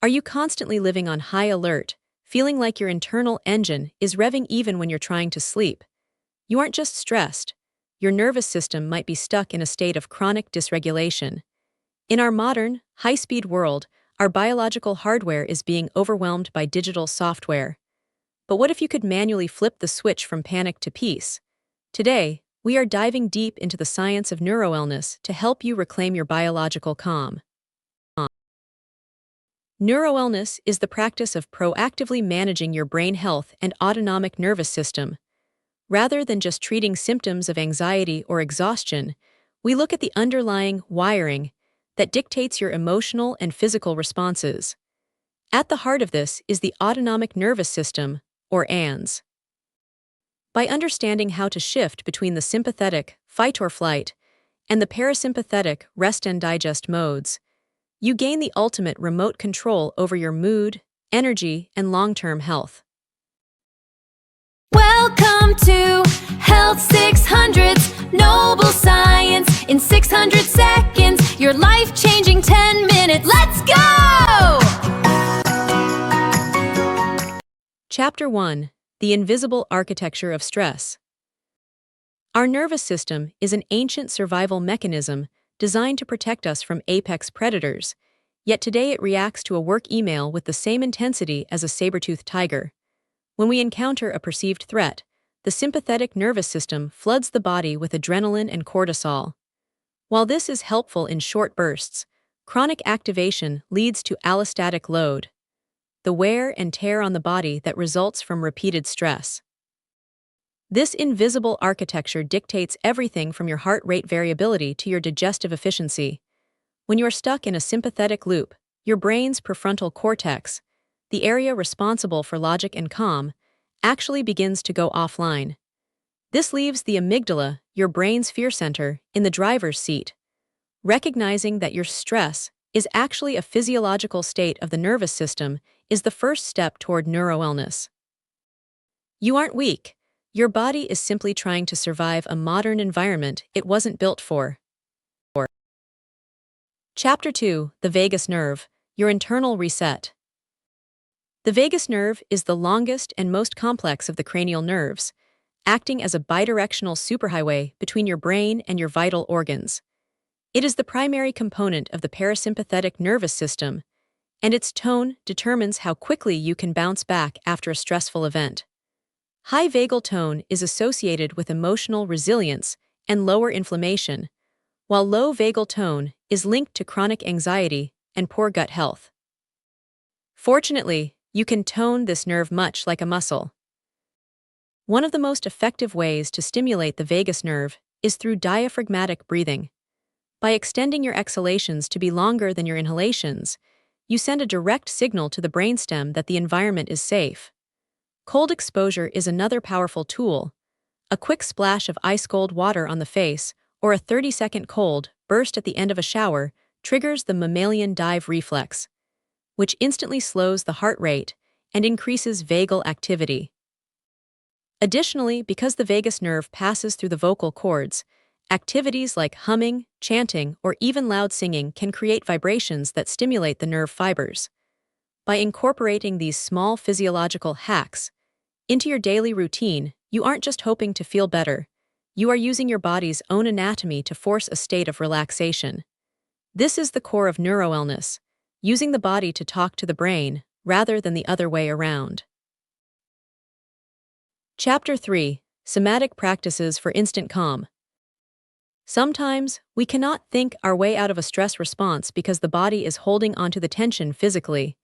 Are you constantly living on high alert, feeling like your internal engine is revving even when you're trying to sleep? You aren't just stressed. Your nervous system might be stuck in a state of chronic dysregulation. In our modern, high-speed world, our biological hardware is being overwhelmed by digital software. But what if you could manually flip the switch from panic to peace? Today, we are diving deep into the science of neurowellness to help you reclaim your biological calm. Neurowellness is the practice of proactively managing your brain health and autonomic nervous system. Rather than just treating symptoms of anxiety or exhaustion, we look at the underlying wiring that dictates your emotional and physical responses. At the heart of this is the autonomic nervous system, or ANS. By understanding how to shift between the sympathetic, fight or flight, and the parasympathetic, rest and digest modes, you gain the ultimate remote control over your mood, energy, and long-term health. Welcome to Health 600's Noble Science in 600 seconds. Your life-changing 10 minutes. Let's go! Chapter 1. The Invisible Architecture of Stress. Our nervous system is an ancient survival mechanism designed to protect us from apex predators, yet today it reacts to a work email with the same intensity as a saber-toothed tiger. When we encounter a perceived threat, the sympathetic nervous system floods the body with adrenaline and cortisol. While this is helpful in short bursts, chronic activation leads to allostatic load, the wear and tear on the body that results from repeated stress. This invisible architecture dictates everything from your heart rate variability to your digestive efficiency. When you are stuck in a sympathetic loop, your brain's prefrontal cortex, the area responsible for logic and calm, actually begins to go offline. This leaves the amygdala, your brain's fear center, in the driver's seat. Recognizing that your stress is actually a physiological state of the nervous system is the first step toward neurowellness. You aren't weak. Your body is simply trying to survive a modern environment it wasn't built for. Chapter 2. The Vagus Nerve, Your Internal Reset. The vagus nerve is the longest and most complex of the cranial nerves, acting as a bidirectional superhighway between your brain and your vital organs. It is the primary component of the parasympathetic nervous system, and its tone determines how quickly you can bounce back after a stressful event. High vagal tone is associated with emotional resilience and lower inflammation, while low vagal tone is linked to chronic anxiety and poor gut health. Fortunately, you can tone this nerve much like a muscle. One of the most effective ways to stimulate the vagus nerve is through diaphragmatic breathing. By extending your exhalations to be longer than your inhalations, you send a direct signal to the brainstem that the environment is safe. Cold exposure is another powerful tool. A quick splash of ice-cold water on the face or a 30-second cold burst at the end of a shower triggers the mammalian dive reflex, which instantly slows the heart rate and increases vagal activity. Additionally, because the vagus nerve passes through the vocal cords, activities like humming, chanting, or even loud singing can create vibrations that stimulate the nerve fibers. By incorporating these small physiological hacks into your daily routine, you aren't just hoping to feel better. You are using your body's own anatomy to force a state of relaxation. This is the core of neurowellness, using the body to talk to the brain rather than the other way around. Chapter 3. Somatic Practices for Instant Calm. Sometimes, we cannot think our way out of a stress response because the body is holding onto the tension physically.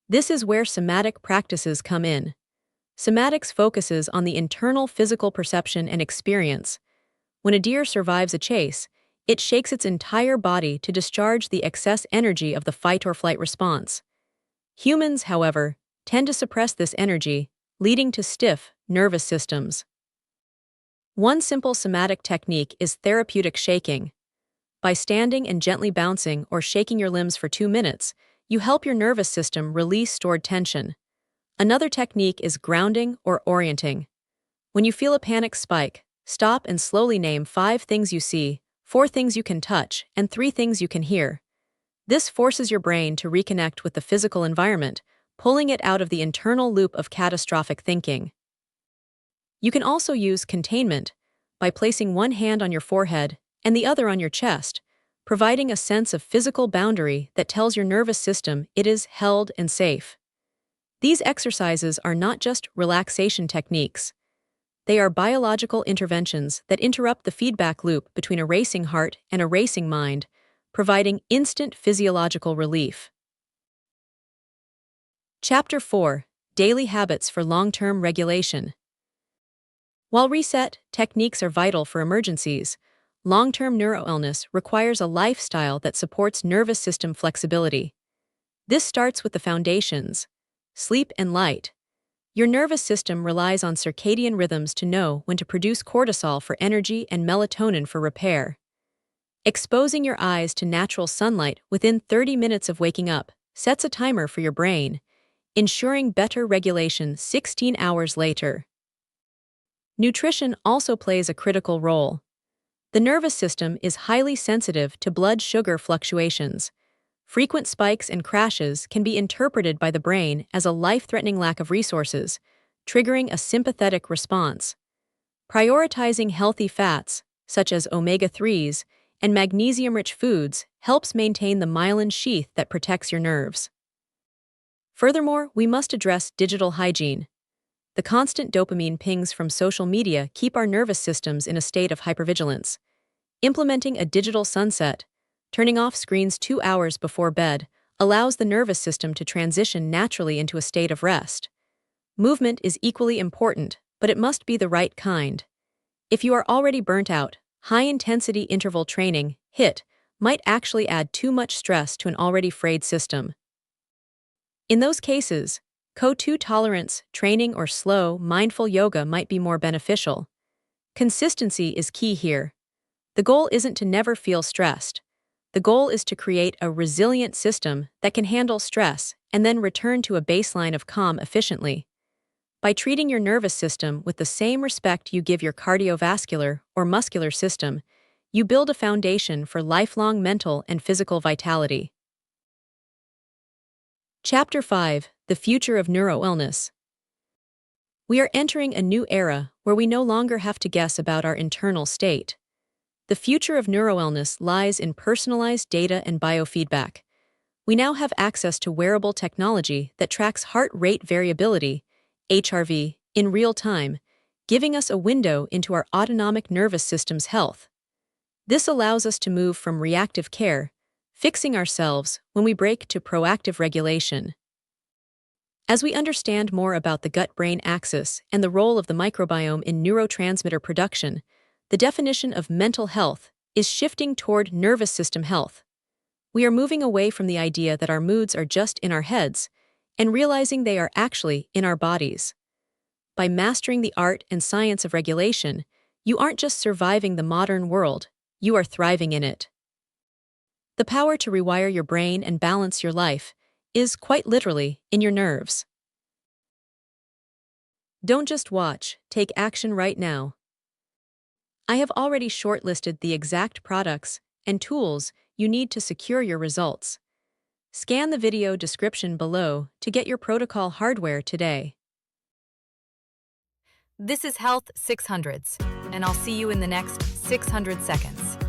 This is where somatic practices come in. Somatics focuses on the internal physical perception and experience. When a deer survives a chase, it shakes its entire body to discharge the excess energy of the fight or flight response. Humans, however, tend to suppress this energy, leading to stiff, nervous systems. One simple somatic technique is therapeutic shaking. By standing and gently bouncing or shaking your limbs for 2 minutes, you help your nervous system release stored tension. Another technique is grounding or orienting. When you feel a panic spike, stop and slowly name 5 things you see, 4 things you can touch, and 3 things you can hear. This forces your brain to reconnect with the physical environment, pulling it out of the internal loop of catastrophic thinking. You can also use containment by placing one hand on your forehead and the other on your chest, providing a sense of physical boundary that tells your nervous system it is held and safe. These exercises are not just relaxation techniques. They are biological interventions that interrupt the feedback loop between a racing heart and a racing mind, providing instant physiological relief. Chapter 4: Daily Habits for Long-Term Regulation. While reset techniques are vital for emergencies, long-term neurowellness requires a lifestyle that supports nervous system flexibility. This starts with the foundations: sleep and light. Your nervous system relies on circadian rhythms to know when to produce cortisol for energy and melatonin for repair. Exposing your eyes to natural sunlight within 30 minutes of waking up sets a timer for your brain, ensuring better regulation 16 hours later. Nutrition also plays a critical role. The nervous system is highly sensitive to blood sugar fluctuations. Frequent spikes and crashes can be interpreted by the brain as a life-threatening lack of resources, triggering a sympathetic response. Prioritizing healthy fats, such as omega-3s and magnesium-rich foods, helps maintain the myelin sheath that protects your nerves. Furthermore, we must address digital hygiene. The constant dopamine pings from social media keep our nervous systems in a state of hypervigilance. Implementing a digital sunset, turning off screens 2 hours before bed, allows the nervous system to transition naturally into a state of rest. Movement is equally important, but it must be the right kind. If you are already burnt out, high-intensity interval training, HIIT, might actually add too much stress to an already frayed system. In those cases, CO2 tolerance training or slow, mindful yoga might be more beneficial. Consistency is key here. The goal isn't to never feel stressed. The goal is to create a resilient system that can handle stress and then return to a baseline of calm efficiently. By treating your nervous system with the same respect you give your cardiovascular or muscular system, you build a foundation for lifelong mental and physical vitality. Chapter 5: The Future of Neurowellness. We are entering a new era where we no longer have to guess about our internal state. The future of neurowellness lies in personalized data and biofeedback. We now have access to wearable technology that tracks heart rate variability, HRV, in real time, giving us a window into our autonomic nervous system's health. This allows us to move from reactive care, fixing ourselves, when we break, to proactive regulation. As we understand more about the gut-brain axis and the role of the microbiome in neurotransmitter production, the definition of mental health is shifting toward nervous system health. We are moving away from the idea that our moods are just in our heads and realizing they are actually in our bodies. By mastering the art and science of regulation, you aren't just surviving the modern world, you are thriving in it. The power to rewire your brain and balance your life is, quite literally, in your nerves. Don't just watch, take action right now. I have already shortlisted the exact products and tools you need to secure your results. Scan the video description below to get your protocol hardware today. This is Health 600s, and I'll see you in the next 600 seconds.